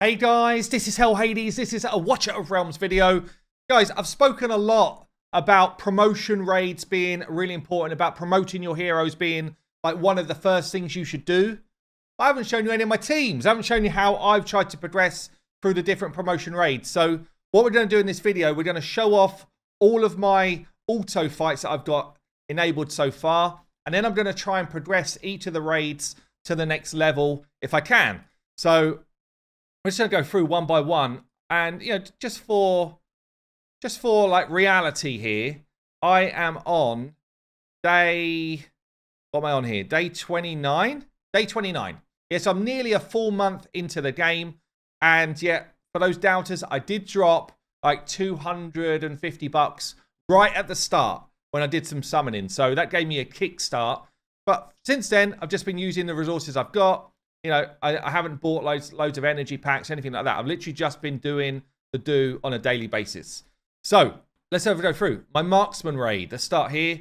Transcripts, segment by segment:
Hey guys, this is Hell Hades. This is a Watcher of Realms video. Guys, I've spoken a lot about promotion raids being really important, about promoting your heroes being like one of the first things you should do. I haven't shown you any of my teams. I haven't shown you how I've tried to progress through the different promotion raids. So what we're going to do in this video, we're going to show off all of my auto fights that I've got enabled so far. And then I'm going to try and progress each of the raids to the next level if I can. So we're just going to go through one by one. And, you know, just for like reality here, I am on day, what am I on here? Day 29? Day 29. Yes, I'm nearly a full month into the game. And yet, for those doubters, I did drop like 250 bucks right at the start when I did some summoning. So that gave me a kickstart. But since then, I've just been using the resources I've got. You know, I haven't bought loads of energy packs, anything like that. I've literally just been doing the do on a daily basis. So let's go through my Marksman raid. Let's start here.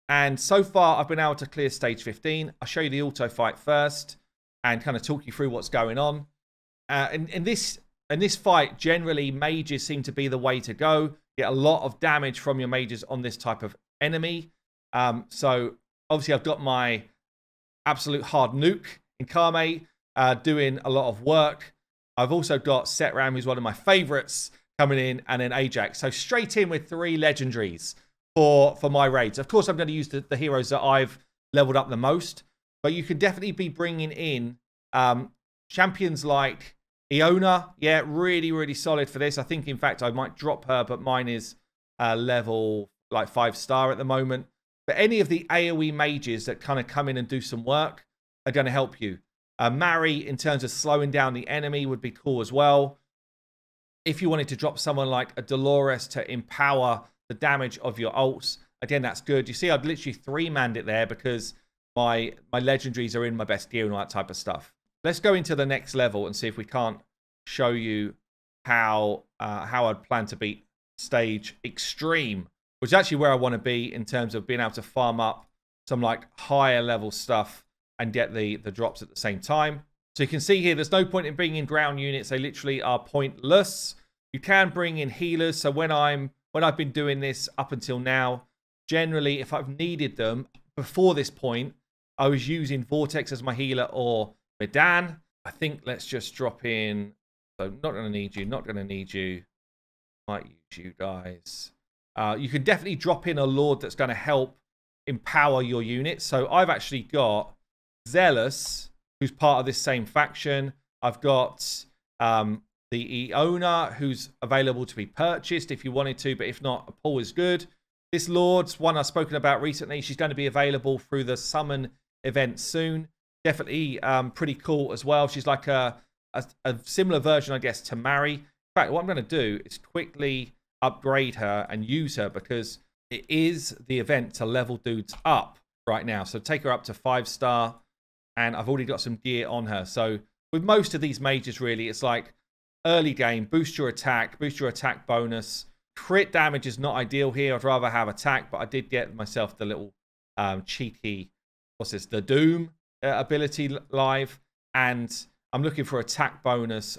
And so far, I've been able to clear stage 15. I'll show you the auto fight first and kind of talk you through what's going on. In this fight, generally, mages seem to be the way to go. Get a lot of damage from your mages on this type of enemy. So obviously, I've got my absolute hard nuke in Kame doing a lot of work. I've also got Setram, who's one of my favorites, coming in, and then Ajax. So straight in with 3 legendaries for my raids. Of course, I'm going to use the heroes that I've leveled up the most, but you can definitely be bringing in champions like Iona. Yeah, really, really solid for this. I think, in fact, I might drop her, but mine is level like 5-star at the moment. But any of the AoE mages that kind of come in and do some work are going to help you. Mary, in terms of slowing down the enemy, would be cool as well. If you wanted to drop someone like a Dolores to empower the damage of your ults, again, that's good. You see, I've literally 3-manned it there because my legendaries are in my best gear and all that type of stuff. Let's go into the next level and see if we can't show you how I'd plan to beat stage extreme, which is actually where I want to be in terms of being able to farm up some like higher level stuff and get the drops at the same time. So you can see here, there's no point in bringing in ground units. They literally are pointless. You can bring in healers. So when I've been doing this up until now, generally, if I've needed them before this point, I was using Vortex as my healer or Medan. I think let's just drop in. So not going to need you, not going to need you. Might use you guys. You can definitely drop in a Lord that's going to help empower your units. So I've actually got Zealous, who's part of this same faction. I've got the Iona, who's available to be purchased if you wanted to, but if not, a pull is good. This Lord's one I've spoken about recently. She's going to be available through the summon event soon. Definitely pretty cool as well. She's like a similar version, I guess, to Mary. In fact, what I'm going to do is quickly upgrade her and use her because it is the event to level dudes up right now. So take her up to 5-star. And I've already got some gear on her. So with most of these mages, really, it's like early game, boost your attack bonus. Crit damage is not ideal here. I'd rather have attack, but I did get myself the little cheeky, what's this, the Doom ability live. And I'm looking for attack bonus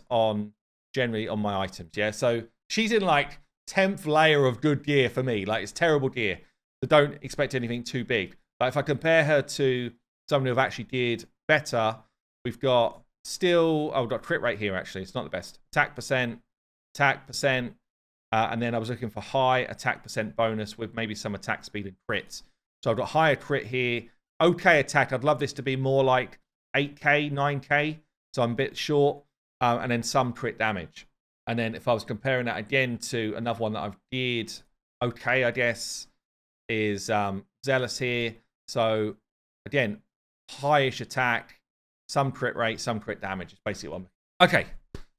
generally on my items. Yeah, so she's in like 10th layer of good gear for me. Like, it's terrible gear. So don't expect anything too big. But if I compare her to someone who have actually did better, we've got we've got crit rate here, actually. It's not the best. Attack percent, and then I was looking for high attack percent bonus with maybe some attack speed and crits. So I've got higher crit here. Okay attack. I'd love this to be more like 8k, 9k. So I'm a bit short. And then some crit damage. And then if I was comparing that again to another one that I've did okay, I guess, is Zealous here. So again, highish attack, some crit rate, some crit damage. It's basically what I'm... Okay,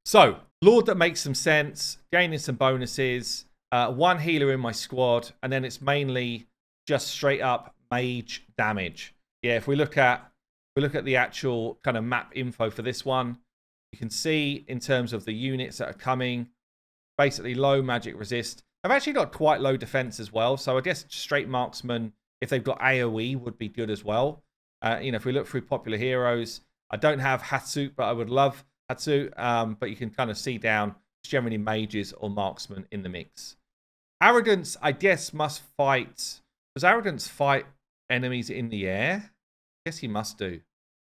so Lord that makes some sense, gaining some bonuses, 1 healer in my squad, and then it's mainly just straight up mage damage. Yeah, if we look at the actual kind of map info for this one, you can see in terms of the units that are coming, basically low magic resist. I've actually got quite low defense as well, so I guess straight marksman, if they've got AoE, would be good as well. You know, if we look through popular heroes, I don't have Hatsuk, but I would love Hatsu, but you can kind of see down. It's generally mages or marksmen in the mix. Arrogance, I guess, must fight. Does Arrogance fight enemies in the air? I guess he must do.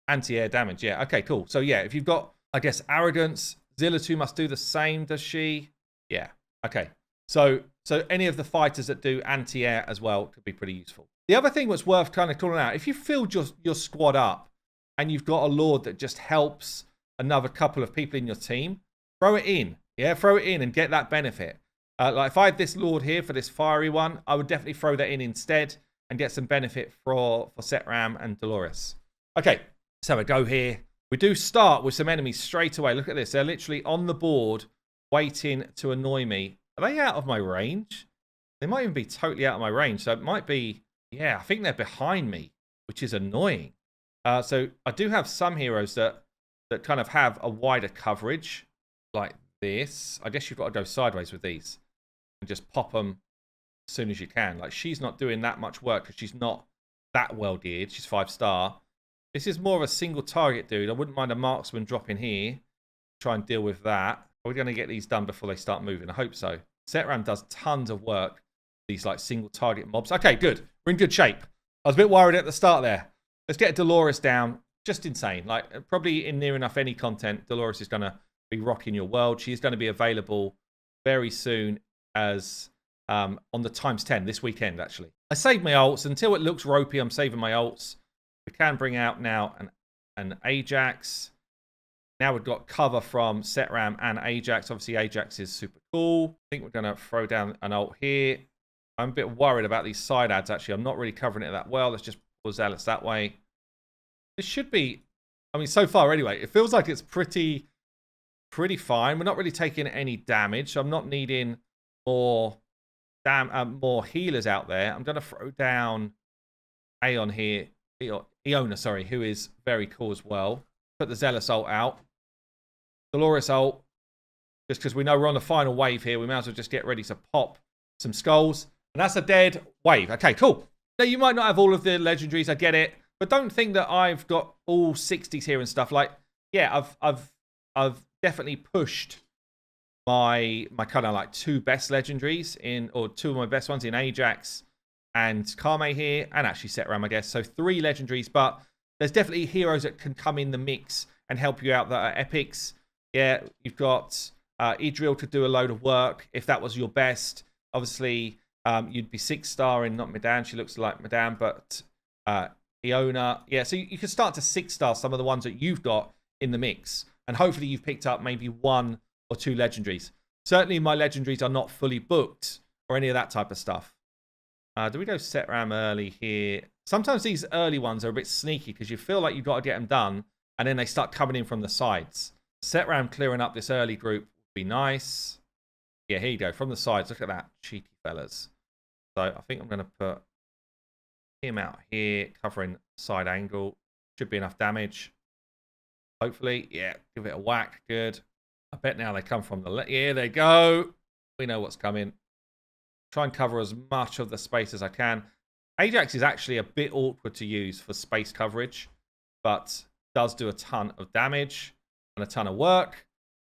Anti-air damage, yeah. Okay, cool. So, yeah, if you've got, I guess, Arrogance, Zilla2 must do the same, does she? Yeah, okay. So any of the fighters that do anti-air as well could be pretty useful. The other thing that's worth kind of calling out, if you filled your squad up and you've got a Lord that just helps another couple of people in your team, throw it in. Yeah, throw it in and get that benefit. Like if I had this Lord here for this fiery one, I would definitely throw that in instead and get some benefit for Setram and Dolores. Okay, so we go here. We do start with some enemies straight away. Look at this. They're literally on the board waiting to annoy me. Are they out of my range? They might even be totally out of my range. So it might be, yeah, I think they're behind me, which is annoying. So I do have some heroes that kind of have a wider coverage like this. I guess you've got to go sideways with these and just pop them as soon as you can. Like she's not doing that much work because she's not that well geared. She's 5-star. This is more of a single target dude. I wouldn't mind a marksman dropping here. Try and deal with that. Are we going to get these done before they start moving? I hope so. Setram does tons of work. These like single target mobs. Okay, good. We're in good shape. I was a bit worried at the start there. Let's get Dolores down. Just insane. Like probably in near enough any content, Dolores is going to be rocking your world. She's going to be available very soon as on the ×10 this weekend, actually. I saved my ults. Until it looks ropey, I'm saving my ults. We can bring out now an Ajax. Now we've got cover from Setram and Ajax. Obviously, Ajax is super cool. I think we're going to throw down an ult here. I'm a bit worried about these side ads, actually. I'm not really covering it that well. Let's just pull Zealots that way. This should be, I mean, so far anyway, it feels like it's pretty fine. We're not really taking any damage, so I'm not needing more healers out there. I'm going to throw down Aeon here. Iona, sorry, who is very cool as well. Put the Zealous ult out. Dolores ult. Just because we know we're on the final wave here, we might as well just get ready to pop some skulls. And that's a dead wave. Okay, cool. Now, you might not have all of the legendaries, I get it. But don't think that I've got all 60s here and stuff. Like, yeah, I've definitely pushed my kind of like 2 best legendaries in, or 2 of my best ones in Ajax and Kame here, and actually Setram, I guess. So 3 legendaries, but there's definitely heroes that can come in the mix and help you out that are epics. Yeah, you've got Idril to do a load of work if that was your best. Obviously, you'd be 6-star in not Medan. She looks like Medan, but Iona. Yeah, so you can start to 6-star some of the ones that you've got in the mix. And hopefully you've picked up maybe 1 or 2 legendaries. Certainly my legendaries are not fully booked or any of that type of stuff. Do we go Setram early here? Sometimes these early ones are a bit sneaky because you feel like you've got to get them done and then they start coming in from the sides. Setram clearing up this early group would be nice. Yeah, here you go. From the sides, look at that. Cheeky fellas. So I think I'm going to put him out here, covering side angle. Should be enough damage. Hopefully. Yeah, give it a whack. Good. I bet now they come from the left. Yeah, they go. We know what's coming. Try and cover as much of the space as I can. Ajax is actually a bit awkward to use for space coverage, but does do a ton of damage and a ton of work.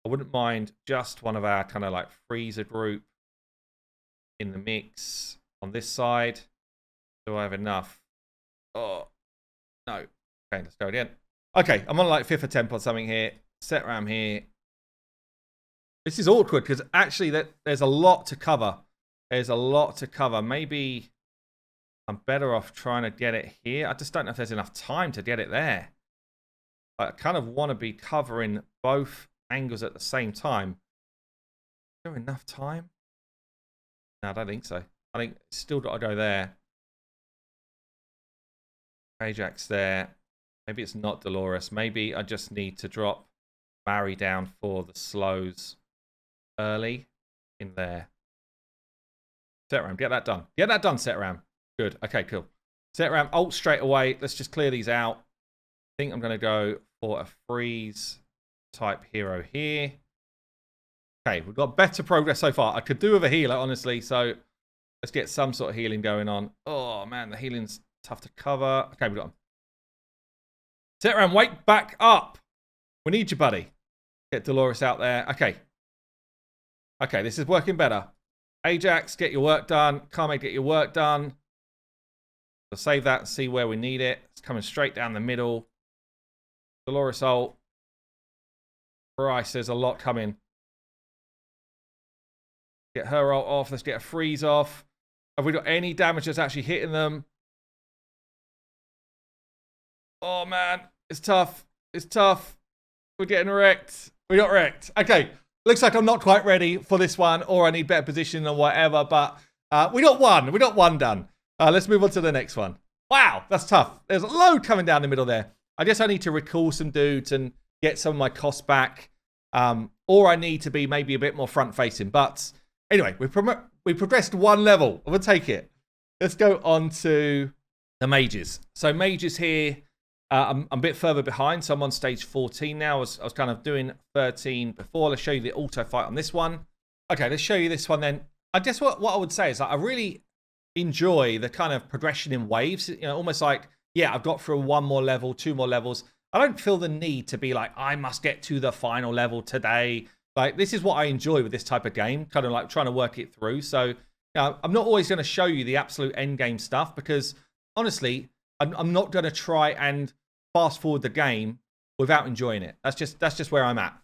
I wouldn't mind just one of our kind of like freezer group in the mix on this side. Do I have enough? Oh, no. Okay, let's go again. Okay, I'm on like 5th attempt on something here. Setram here. This is awkward because actually there's a lot to cover. There's a lot to cover. Maybe I'm better off trying to get it here. I just don't know if there's enough time to get it there. I kind of want to be covering both angles at the same time. Is there enough time? No, I don't think so. I think it's still got to go there. Ajax there. Maybe it's not Dolores. Maybe I just need to drop Mary down for the slows early in there. Setram, get that done. Get that done, Setram. Good. Okay, cool. Setram, ult straight away. Let's just clear these out. I think I'm going to go for a freeze type hero here. Okay, we've got better progress so far. I could do with a healer, honestly, so let's get some sort of healing going on. Oh, man, the healing's tough to cover. Okay, we got him. Setram, wake back up. We need you, buddy. Get Dolores out there. Okay. Okay, this is working better. Ajax, get your work done. Carmaid, get your work done. We'll save that and see where we need it. It's coming straight down the middle. Dolores ult. Christ, there's a lot coming. Get her ult off. Let's get a freeze off. Have we got any damage that's actually hitting them? Oh, man. It's tough. It's tough. We're getting wrecked. We got wrecked. Okay. Looks like I'm not quite ready for this one, or I need better position or whatever, but we got one. We got one done. Let's move on to the next one. Wow, that's tough. There's a load coming down the middle there. I guess I need to recall some dudes and get some of my costs back, or I need to be maybe a bit more front-facing. But anyway, we progressed one level. We'll take it. Let's go on to the mages. So mages here. I'm a bit further behind, so I'm on stage 14 now. I was kind of doing 13 before. Let's show you the auto fight on this one. Okay, let's show you this one then. I guess what I would say is that I really enjoy the kind of progression in waves. You know, almost like, yeah, I've got through one more level, two more levels. I don't feel the need to be like, I must get to the final level today. Like, this is what I enjoy with this type of game, kind of like trying to work it through. So, you know, I'm not always going to show you the absolute end game stuff because, honestly, I'm not going to try and fast forward the game without enjoying it. That's just where I'm at.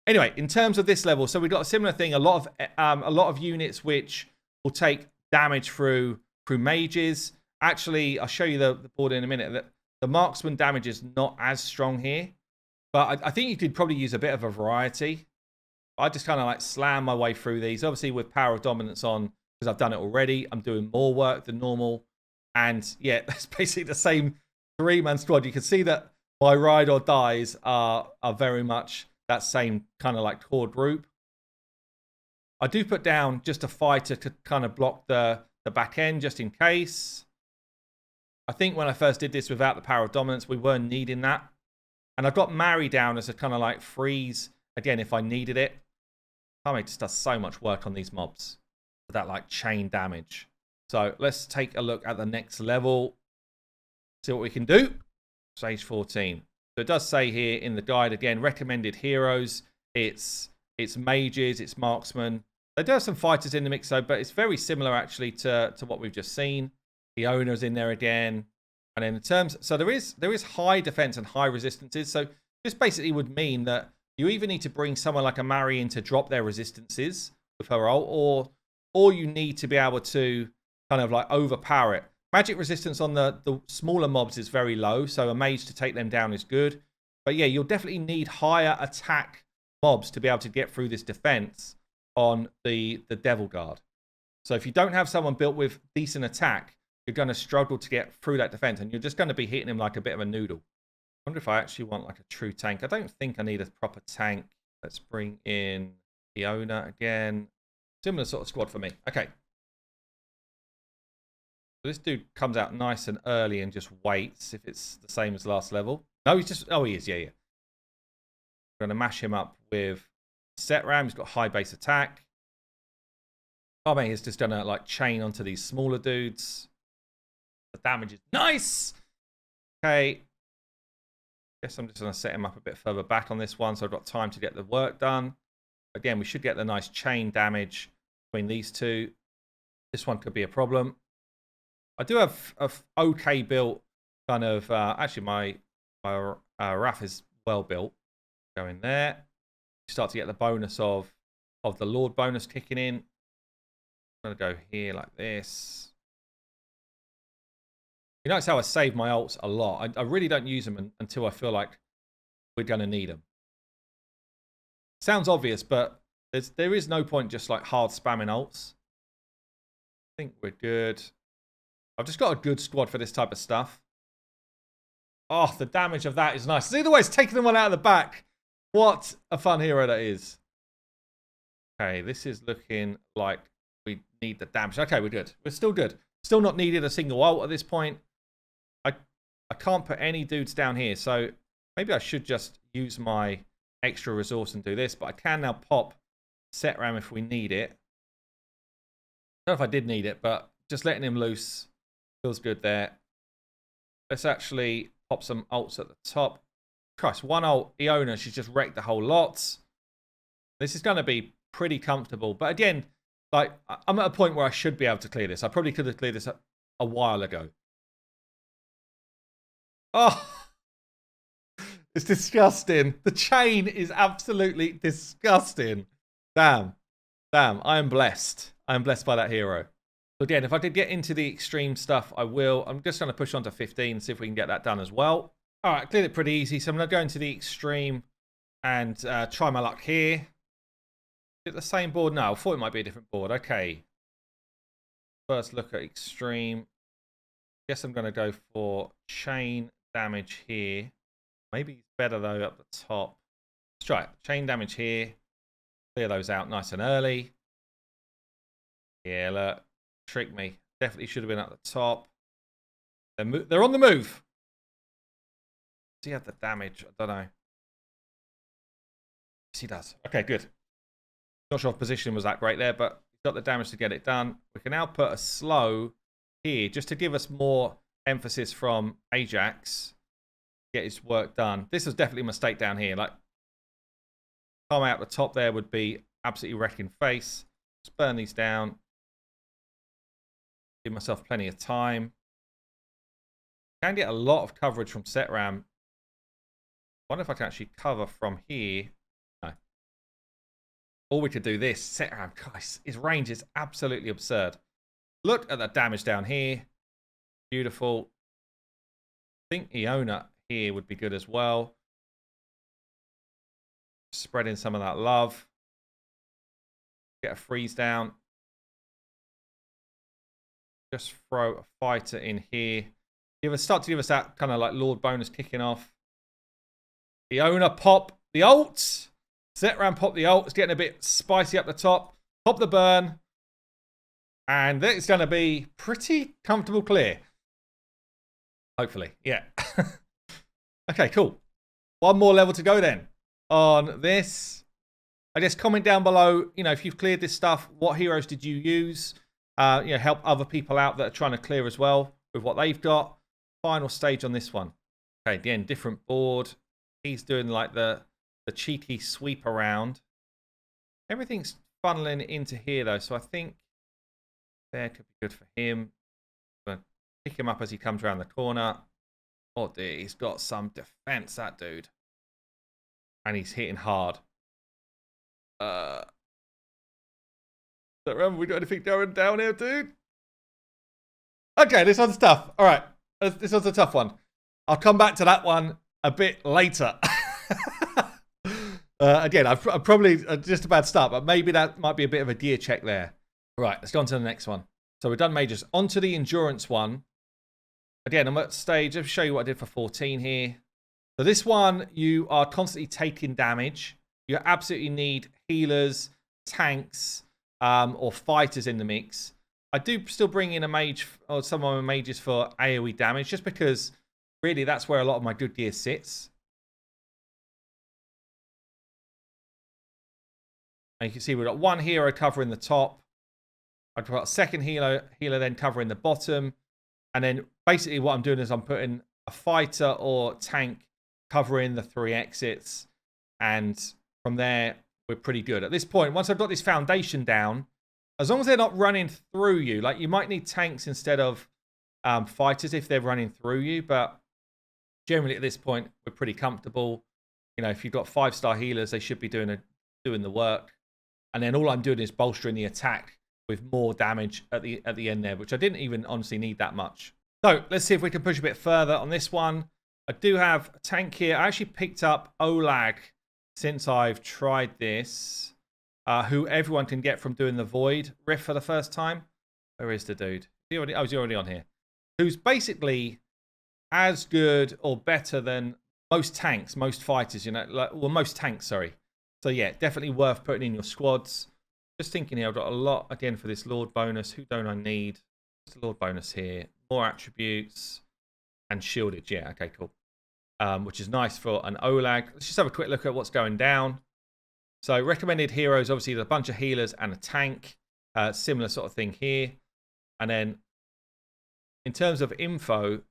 Anyway, in terms of this level, so we've got a similar thing. A lot of units which will take damage through mages. Actually, I'll show you the board in a minute. That the marksman damage is not as strong here, but I think you could probably use a bit of a variety. I just kind of like slam my way through these. Obviously, with power of dominance on, because I've done it already. I'm doing more work than normal. And yeah, that's basically the same three-man squad. You can see that my ride or dies are very much that same kind of like core group. I do put down just a fighter to kind of block the back end just in case. I think when I first did this without the power of dominance, we weren't needing that. And I've got Mary down as a kind of like freeze, again, if I needed it. Kame just does so much work on these mobs for that like chain damage. So let's take a look at the next level. See what we can do. Stage 14. So it does say here in the guide, again, recommended heroes. It's mages, it's marksmen. They do have some fighters in the mix, though, but it's very similar, actually, to what we've just seen. The owner's in there again. And then in terms... So there is high defense and high resistances. So this basically would mean that you either need to bring someone like a Mary in to drop their resistances with her ult, or you need to be able to kind of like overpower it. Magic resistance on the smaller mobs is very low, so a mage to take them down is good. But yeah, you'll definitely need higher attack mobs to be able to get through this defense on the Devil Guard. So if you don't have someone built with decent attack, you're going to struggle to get through that defense, and you're just going to be hitting him like a bit of a noodle. I wonder if I actually want like a true tank. I don't think I need a proper tank. Let's bring in Fiona again. Similar sort of squad for me. Okay. So this dude comes out nice and early and just waits if it's the same as last level. No, he's just... Oh, he is. Yeah, yeah. We're going to mash him up with set ram. He's got high base attack. Oh, man, he's just going to like chain onto these smaller dudes. The damage is nice. Okay. Guess I'm just going to set him up a bit further back on this one so I've got time to get the work done. Again, we should get the nice chain damage between these two. This one could be a problem. I do have a okay built kind of... actually, my RAF is well built. Go in there. You start to get the bonus of the Lord bonus kicking in. I'm going to go here like this. You notice how I save my ults a lot. I really don't use them until I feel like we're going to need them. Sounds obvious, but there is no point just like hard spamming ults. I think we're good. I've just got a good squad for this type of stuff. Oh, the damage of that is nice. See the way it's taking them one out of the back. What a fun hero that is. Okay, this is looking like we need the damage. Okay, we're good. We're still good. Still not needed a single ult at this point. I can't put any dudes down here, so maybe I should just use my extra resource and do this, but I can now pop set ram if we need it. I don't know if I did need it, but just letting him loose feels good there. Let's actually pop some ults at the top. Christ, one ult, Iona, she's just wrecked the whole lot. This is going to be pretty comfortable. But again, like, I'm at a point where I should be able to clear this. I probably could have cleared this a while ago. Oh, it's disgusting. The chain is absolutely disgusting. Damn. Damn, I am blessed. I am blessed by that hero. So again, if I did get into the extreme stuff, I will. I'm just going to push on to 15, see if we can get that done as well. All right, cleared it pretty easy. So I'm going to go into the extreme and try my luck here. Is it the same board? No, I thought it might be a different board. Okay. First look at extreme. Guess I'm going to go for chain damage here. Maybe it's better, though, up the top. Let's try it. Chain damage here. Clear those out nice and early. Yeah, look. Trick me. Definitely should have been at the top. They're on the move. Does he have the damage? I don't know. Yes, he does. Okay, good. Not sure if positioning was that great there, but he's got the damage to get it done. We can now put a slow here just to give us more emphasis from Ajax. Get his work done. This was definitely a mistake down here. Like, come out the top there would be absolutely wrecking face. Let's burn these down. Give myself plenty of time. Can get a lot of coverage from Setram. Wonder if I can actually cover from here. No. Or we could do this. Setram, guys, his range is absolutely absurd. Look at the damage down here. Beautiful. I think Iona here would be good as well. Spreading some of that love. Get a freeze down. Just throw a fighter in here. Start to give us that kind of like Lord bonus kicking off. Iona pop the ult. Setram pop the ult. It's getting a bit spicy up the top. Pop the burn. And it's going to be pretty comfortable clear. Hopefully. Yeah. Okay, cool. One more level to go then on this. I guess comment down below, you know, if you've cleared this stuff, what heroes did you use? You know, help other people out that are trying to clear as well with what they've got. Final stage on this one. Okay, again, different board. He's doing like the cheeky sweep around. Everything's funneling into here though, so I think there could be good for him. I'm gonna pick him up as he comes around the corner. Oh dear, he's got some defense, that dude. And he's hitting hard. Don't remember we got anything going down here, dude. Okay, this one's tough. All right, this one's a tough one. I'll come back to that one a bit later. Again, I'm probably just a bad start, but maybe that might be a bit of a gear check there. All right, let's go on to the next one. So we've done majors. On to the endurance one. Again, I'm at stage. I'll show you what I did for 14 here. So this one, you are constantly taking damage. You absolutely need healers, tanks, or fighters in the mix. I do still bring in a mage or some of my mages for AoE damage, just because really that's where a lot of my good gear sits. And you can see we've got one hero covering the top. I've got a second healer then covering the bottom. And then basically what I'm doing is I'm putting a fighter or tank covering the 3 exits. And from there, we're pretty good. At this point, once I've got this foundation down, as long as they're not running through you, like you might need tanks instead of fighters if they're running through you. But generally at this point, we're pretty comfortable. You know, if you've got 5-star healers, they should be doing the work. And then all I'm doing is bolstering the attack with more damage at the end there, which I didn't even honestly need that much. So let's see if we can push a bit further on this one. I do have a tank here. I actually picked up Olag since I've tried this, who everyone can get from doing the Void riff for the first time. Where is the dude? He's already on here. Who's basically as good or better than most tanks, most fighters, you know, well, most tanks, sorry. So yeah, definitely worth putting in your squads. Just thinking here, I've got a lot again for this Lord bonus. Who don't I need? Just a Lord bonus here. More attributes and shielded. Yeah, okay, cool. Which is nice for an Olag. Let's just have a quick look at what's going down. So recommended heroes, obviously, there's a bunch of healers and a tank. Similar sort of thing here. And then in terms of info,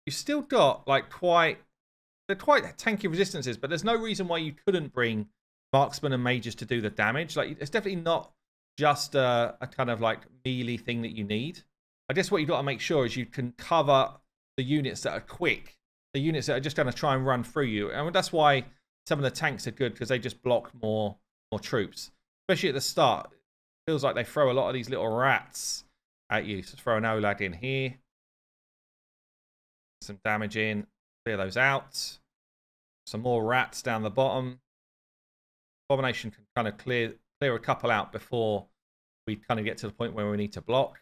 you've still got like they're quite tanky resistances, but there's no reason why you couldn't bring marksmen and mages to do the damage. Like, it's definitely not just a kind of like melee thing that you need. I guess what you've got to make sure is you can cover the units that are quick, the units that are just going to try and run through you. And that's why some of the tanks are good, because they just block more troops, especially at the start. It feels like they throw a lot of these little rats at you. So throw an OLAG in here, some damage in, clear those out. Some more rats down the bottom. Abomination can kind of clear a couple out before we kind of get to the point where we need to block.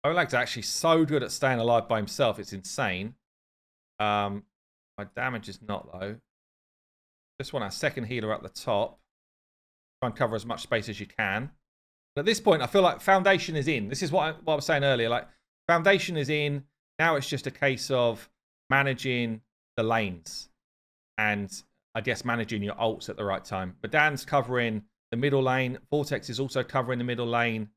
OLAG's actually so good at staying alive by himself, it's insane. My damage is not though. Just want our second healer at the top. Try and cover as much space as you can. But at this point, I feel like Foundation is in. This is what I was saying earlier. Like, Foundation is in. Now it's just a case of managing the lanes. And I guess managing your ults at the right time. But Dan's covering the middle lane. Vortex is also covering the middle lane.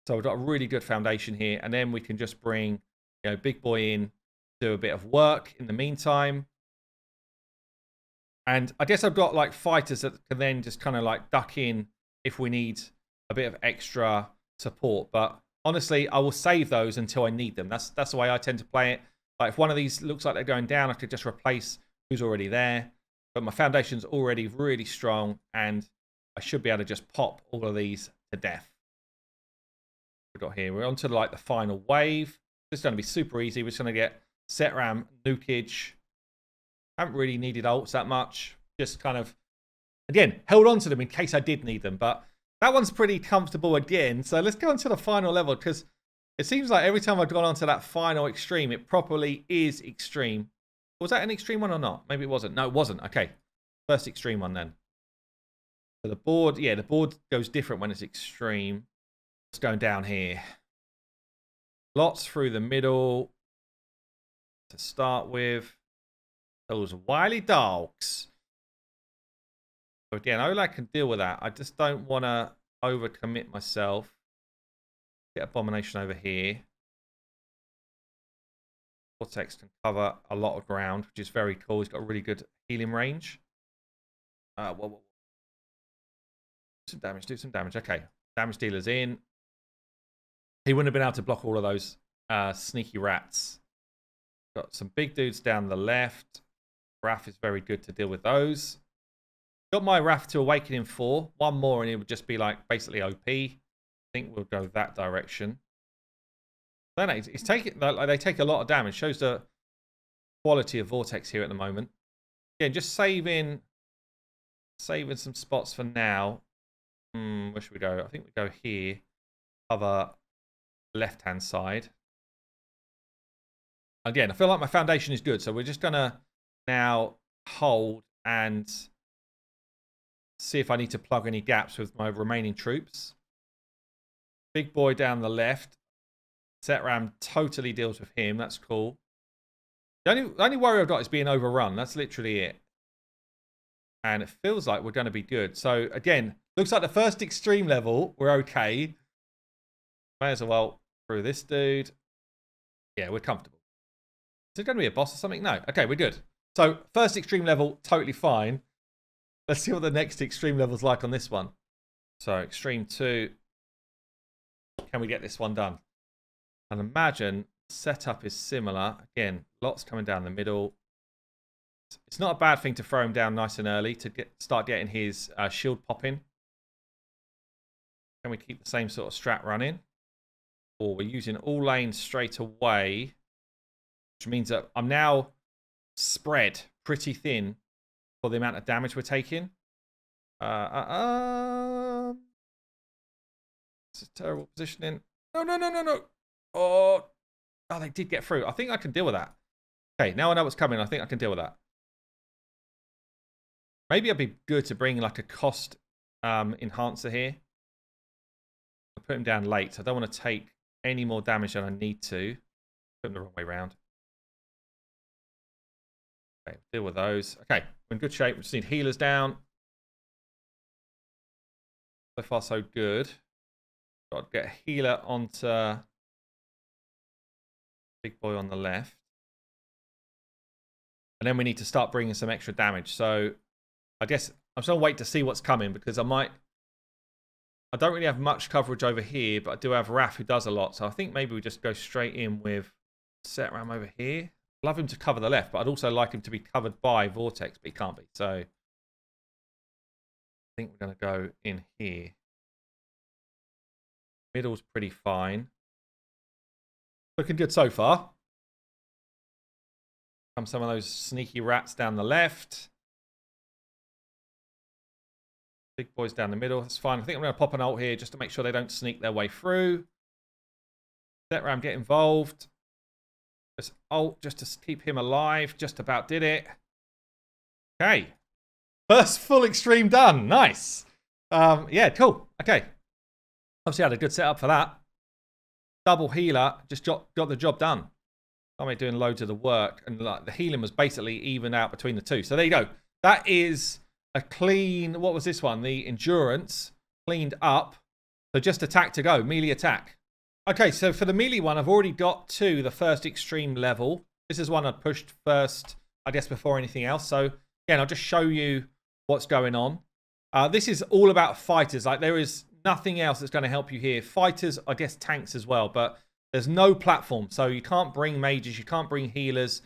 So we've got a really good foundation here. And then we can just bring, you know, Big Boy in, do a bit of work in the meantime. And I guess I've got like fighters that can then just kind of like duck in if we need a bit of extra support. But honestly, I will save those until I need them. That's the way I tend to play it. Like, if one of these looks like they're going down, I could just replace who's already there. But my foundation's already really strong, and I should be able to just pop all of these to death. We've got here, we're on to like the final wave. This is going to be super easy. We're just going to get set ram, nukage. Haven't really needed ults that much. Just kind of, again, held on to them in case I did need them. But that one's pretty comfortable again. So let's go on to the final level, because it seems like every time I've gone on to that final extreme, it properly is extreme. Was that an extreme one or not? Maybe it wasn't. No, it wasn't. Okay. First extreme one then. So the board, yeah, the board goes different when it's extreme. It's going down here. Lots through the middle to start with. Those wily dogs. So again, Olag can deal with that. I just don't want to overcommit myself. Get Abomination over here. Vortex can cover a lot of ground, which is very cool. He's got a really good healing range. Do some damage. Okay, damage dealer's in. He wouldn't have been able to block all of those sneaky rats. Got some big dudes down the left. Wrath is very good to deal with those. Got my Wrath to Awaken in 4. One more and it would just be like basically OP. I think we'll go that direction. Then it's taking, like, they take a lot of damage. Shows the quality of Vortex here at the moment. Again, just saving some spots for now. Where should we go? I think we go here. Cover left-hand side. Again, I feel like my foundation is good, so we're just gonna now hold and see if I need to plug any gaps with my remaining troops. Big Boy down the left. Setram totally deals with him. That's cool. The only worry I've got is being overrun. That's literally it. And it feels like we're going to be good. So, again, looks like the first extreme level, we're okay. May as well through this dude. Yeah, we're comfortable. Is it going to be a boss or something? No. Okay, we're good. So, first extreme level, totally fine. Let's see what the next extreme level's like on this one. So, extreme 2. Can we get this one done? And imagine setup is similar. Again, lots coming down the middle. It's not a bad thing to throw him down nice and early to start getting his shield popping. Can we keep the same sort of strat running? Or we're using all lanes straight away, which means that I'm now spread pretty thin for the amount of damage we're taking. This is terrible positioning. No. Oh, they did get through. I think I can deal with that. Okay, now I know what's coming. I think I can deal with that. Maybe it'd be good to bring like a cost enhancer here. I'll put him down late. So I don't want to take any more damage than I need to. Put him the wrong way around. Okay, deal with those. Okay, we're in good shape. We just need healers down. So far, so good. Got to get a healer onto Big Boy on the left. And then we need to start bringing some extra damage. So I guess I'm just going to wait to see what's coming because I don't really have much coverage over here, but I do have Raf who does a lot. So I think maybe we just go straight in with Set Ram over here. Love him to cover the left, but I'd also like him to be covered by Vortex, but he can't be. So I think we're going to go in here. Middle's pretty fine. Looking good so far. Come some of those sneaky rats down the left. Big boys down the middle. That's fine. I think I'm going to pop an ult here just to make sure they don't sneak their way through. Set Ram get involved. Just ult just to keep him alive. Just about did it. Okay. First full extreme done. Nice. Yeah, cool. Okay. Obviously had a good setup for that. Double healer. Just got the job done. I'm doing loads of the work. And like, the healing was basically even out between the two. So there you go. That is a clean... What was this one? The endurance. Cleaned up. So just attack to go. Melee attack. Okay, so for the melee one, I've already got to the first extreme level. This is one I pushed first, I guess, before anything else. So, again, I'll just show you what's going on. This is all about fighters. Like, there is nothing else that's going to help you here. Fighters, I guess, tanks as well. But there's no platform. So you can't bring mages. You can't bring healers.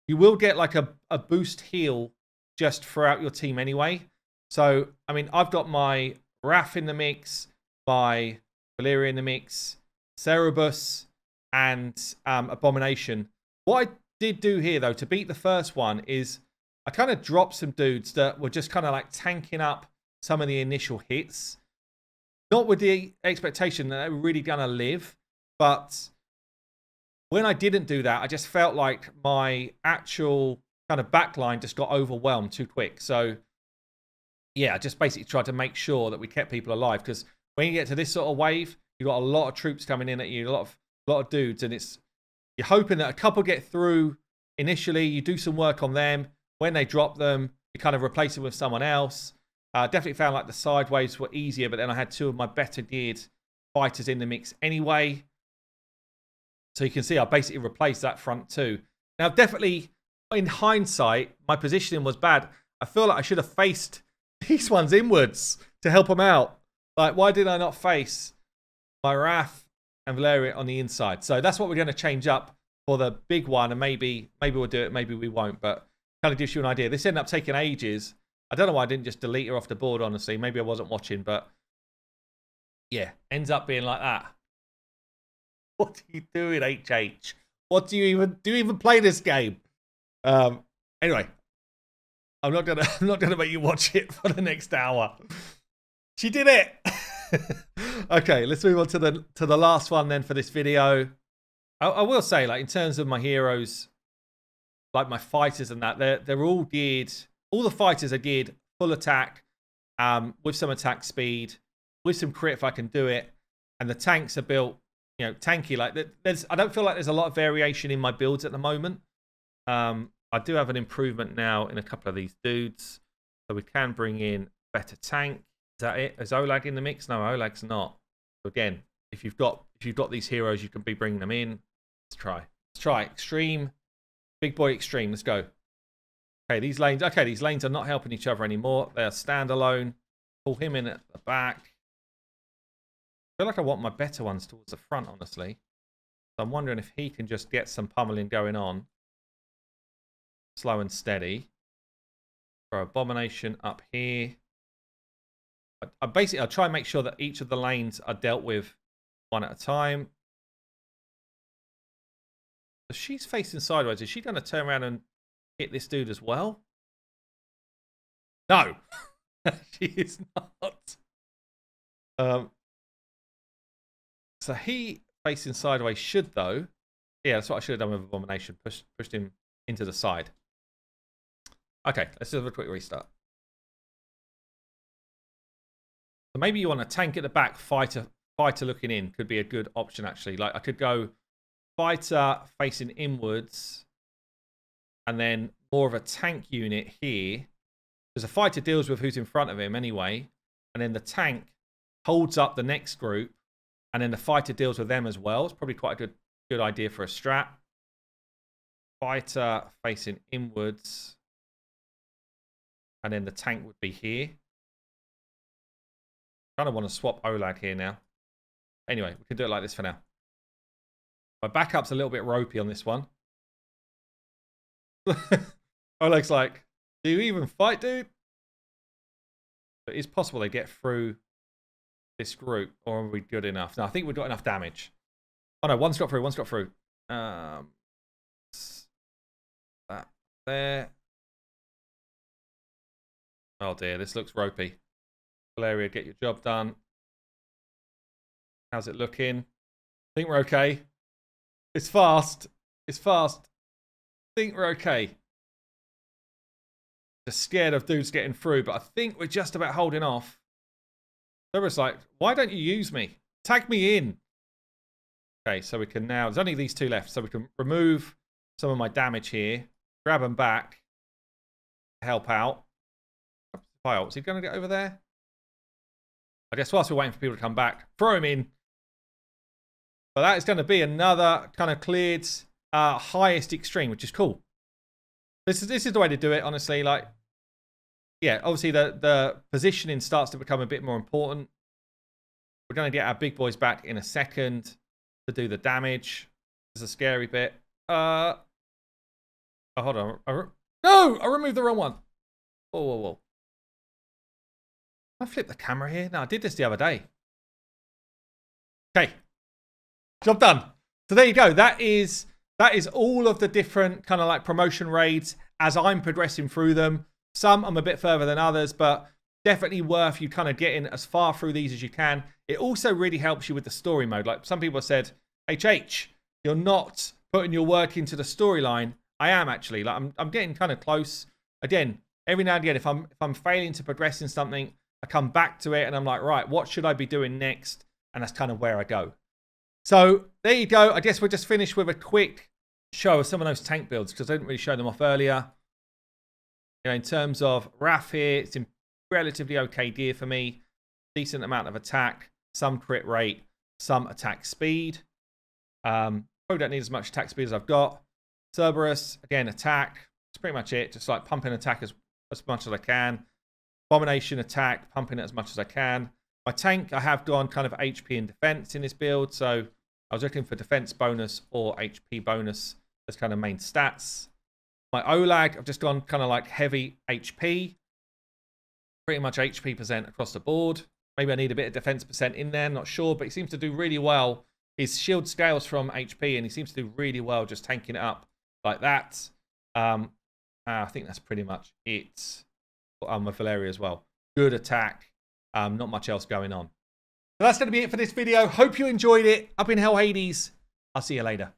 You will get, like, a boost heal just throughout your team anyway. So, I mean, I've got my Raf in the mix, my Valeria in the mix, Cerebus, and Abomination. What I did do here, though, to beat the first one is I kind of dropped some dudes that were just kind of like tanking up some of the initial hits. Not with the expectation that they were really going to live, but when I didn't do that, I just felt like my actual kind of backline just got overwhelmed too quick. So, yeah, I just basically tried to make sure that we kept people alive, because when you get to this sort of wave, you've got a lot of troops coming in at you, a lot of dudes, and you're hoping that a couple get through initially. You do some work on them. When they drop them, you kind of replace them with someone else. Definitely found like the sideways were easier, but then I had two of my better geared fighters in the mix anyway. So you can see I basically replaced that front two. Now, definitely, in hindsight, my positioning was bad. I feel like I should have faced these ones inwards to help them out. Like, why did I not face my Wrath and Valeria on the inside? So that's what we're going to change up for the big one, and maybe we'll do it, maybe we won't, but kind of gives you an idea. This ended up taking ages. I don't know why I didn't just delete her off the board, honestly. Maybe I wasn't watching, but yeah, ends up being like that. What are you doing, HH? What do you even play this game? Anyway, I'm not gonna make you watch it for the next hour. She did it. Okay, let's move on to the last one then for this video. I will say, like, in terms of my heroes, like my fighters and that, they're all geared. All the fighters are geared full attack, with some attack speed, with some crit if I can do it, and the tanks are built, you know, tanky. Like, I don't feel like there's a lot of variation in my builds at the moment. I do have an improvement now in a couple of these dudes, so we can bring in better tank. Is that it? Is Olag in the mix? No, Olag's not. So again, if you've got these heroes, you can be bringing them in. Let's try extreme, big boy extreme. Let's go. Okay, these lanes are not helping each other anymore. They are standalone. Pull him in at the back. I feel like I want my better ones towards the front, honestly. So I'm wondering if he can just get some pummeling going on. Slow and steady. For Abomination up here. I'll try and make sure that each of the lanes are dealt with one at a time. So she's facing sideways. Is she going to turn around and hit this dude as well? No. She is not. So he facing sideways should, though. Yeah, that's what I should have done with Abomination. Pushed him into the side. Okay, let's do a quick restart. So maybe you want a tank at the back, fighter looking in. Could be a good option, actually. Like, I could go fighter facing inwards, and then more of a tank unit here. Because the fighter deals with who's in front of him anyway. And then the tank holds up the next group. And then the fighter deals with them as well. It's probably quite a good idea for a strat. Fighter facing inwards. And then the tank would be here. Kind of want to swap Olag here now. Anyway, we can do it like this for now. My backup's a little bit ropey on this one. Olag's like, do you even fight, dude? But it's possible they get through this group, or are we good enough? No, I think we've got enough damage. Oh no, one's got through, one's got through. That there. Oh dear, this looks ropey. Valeria, get your job done. How's it looking? I think we're okay. It's fast. It's fast. I think we're okay. Just scared of dudes getting through, but I think we're just about holding off. Cerberus like, why don't you use me? Tag me in. Okay, so we can now, there's only these two left, so we can remove some of my damage here, grab them back, help out. Is he going to get over there? I guess whilst we're waiting for people to come back, throw him in. But that is going to be another kind of cleared highest extreme, which is cool. This is the way to do it, honestly. Like, yeah, obviously the positioning starts to become a bit more important. We're going to get our big boys back in a second to do the damage. This is a scary bit. Oh, hold on. No, I removed the wrong one. Whoa, whoa, whoa. I flipped the camera here. No, I did this the other day. Okay. Job done. So there you go. That is all of the different kind of like promotion raids as I'm progressing through them. Some I'm a bit further than others, but definitely worth you kind of getting as far through these as you can. It also really helps you with the story mode. Like some people have said, HH, you're not putting your work into the storyline. I am actually. Like I'm getting kind of close. Again, every now and again, if I'm failing to progress in something, I come back to it and I'm like, right, what should I be doing next? And that's kind of where I go. So there you go. I guess we'll just finish with a quick show of some of those tank builds because I didn't really show them off earlier. You know, in terms of RAF here, it's in relatively okay gear for me. Decent amount of attack, some crit rate, some attack speed. Probably don't need as much attack speed as I've got. Cerberus, again, attack. That's pretty much it. Just like pumping attack as much as I can. Abomination attack, pumping it as much as I can. My tank, I have gone kind of HP and defense in this build. So I was looking for defense bonus or HP bonus as kind of main stats. My Olag, I've just gone kind of like heavy HP. Pretty much HP percent across the board. Maybe I need a bit of defense percent in there, not sure. But he seems to do really well. His shield scales from HP and he seems to do really well just tanking it up like that. I think that's pretty much it. With Valeria as well. Good attack. Not much else going on. So that's going to be it for this video. Hope you enjoyed it. I've been Hell Hades. I'll see you later.